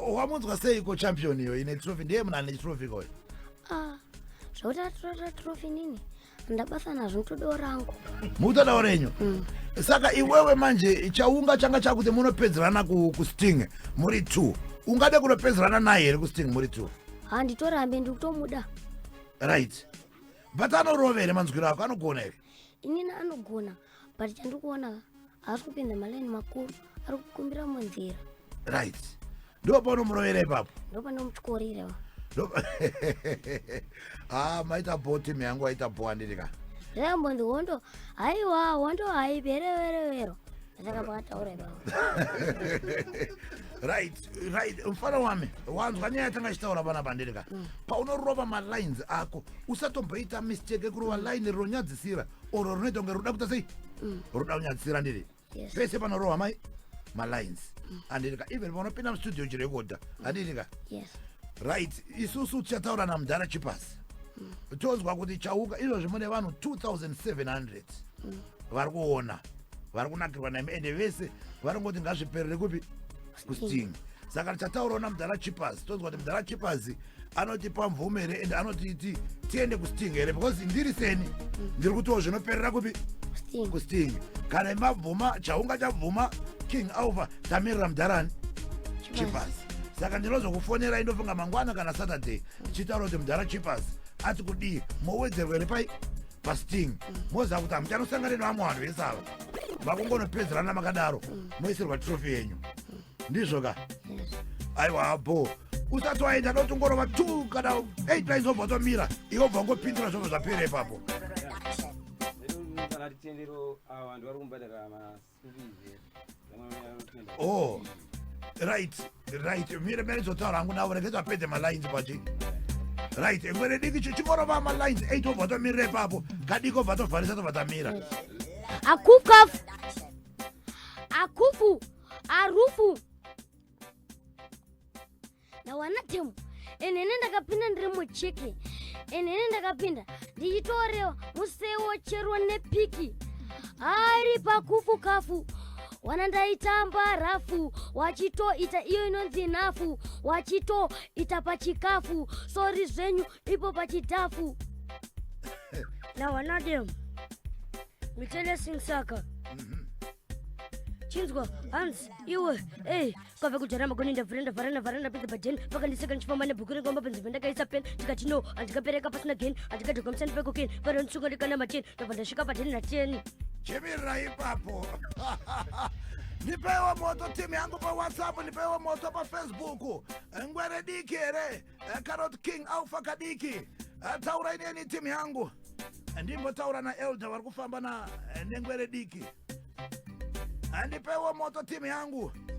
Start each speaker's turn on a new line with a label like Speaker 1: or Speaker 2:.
Speaker 1: wamunzwa seiko champion iyo ine trophy ndiye munhu ane trophy koyo?
Speaker 2: Zvauta trophy nini? Ndabasa nazvo ntodo rangu.
Speaker 1: Mutodawo renyu? Saka iwewe manje chaunga changa chakuti munopedzerana kusting muri 2. Ungade kunopedzerana naye here kusting muri 2?
Speaker 2: Handitorambe ndikutomuda.
Speaker 1: Right. But anorovere manzwiro ako anogona here?
Speaker 2: Inini anogona, but chandikuona haasi kupinda malaini makuru, ari kukumbira munzira.
Speaker 1: Right. Ndo paunomurovera ipapo?
Speaker 2: Ndo panomutyorirewa.
Speaker 1: Maita bho timu yangu aita bho handidika.
Speaker 2: Ndambonzi wondo haiwa wondo haiperevero. Saka pakataura ipapo.
Speaker 1: Right. Mfana wami wanzwa nyaya yatanga achitaura panapa handidika. Paunorova malines ako usatomboita mistake ekurova line rinonyadzisira oro rinoita kunge ruda kuita sei? Ruda kunyadzisira ndiri. Pese panorova mai malines handidika. Even panopinda mustudio chirekodha handidika.
Speaker 2: Yes.
Speaker 1: Right, isusu tichataura namudhara chipasi. Tozwa kuti chauka izvozvi mune vanhu 2700 vari kuona, vari kunakirwa naime, ende vese vari ngoti ngazviperere kupi? Kusting. Saka tichataurawo namudhara chipasi. Tozwa kuti mudhara chipasi anotipa mvumo here ende anoti tiende kusting here, because ndiri seni ndiri kutiwo zvinoperera kupi? Kusting. Kana mabvuma chaunga chabvuma King Alpha tamirira mudharani chipasi. Saka ndinozokufonera indofunga mangwana kana Saturday chitaura kuti mudhara chippers ati kudii mowedzerwa here pai pasting moziva kuti hamuchanosangana nevamwe vanhu vese ava vakungonopedzerana makadaro moisirwa trophy yenyu ndizvo ka? Aiwa bho usati waenda noti ungorova 2 kana 8 vaizobva tomira iwo bva ngopindura zvobva zvapera ipapo. Oh, right. Mire zotaura hangu navo rege zvapedze malines pachi. Right, Ngwere Diki chingorova malines 8 obva tomirira ipapo kadiki obva tovharisa tobva tamira.
Speaker 2: Akufu arufu nawana temu enene ndakapinda ndiri muchiki enene ndakapinda ndichitorewa musewo chero nepiki ari pakufu kafu wana ndaitamba rafu wachitoita iyo inonzi nafu wachitoita pachikafu sori zvenyu ipo pachitafu nawana demu mitele singsaka chinzwa hanzi iwe kwabve kujaramba kuninda vharana pedza pajeni pakandiseka ndichifamba nebhuku rengomba penzimbe ndakaisa peni ndikati no handikapereka pasina geni handikadhoka musani pekokeni paronitsunga ndikana mateni ndabva ndasvika pateni nateni
Speaker 1: chemirira ipapo. Nipewo moto timu yangu pa WhatsApp, nipewo moto pa Facebook. Ngwere Diki here, Karot King Alpha Kadiki. Taura ini timu yangu. Ndimbo taura na Elder vari kufamba na Ngwere Diki. Nipewo moto timu yangu.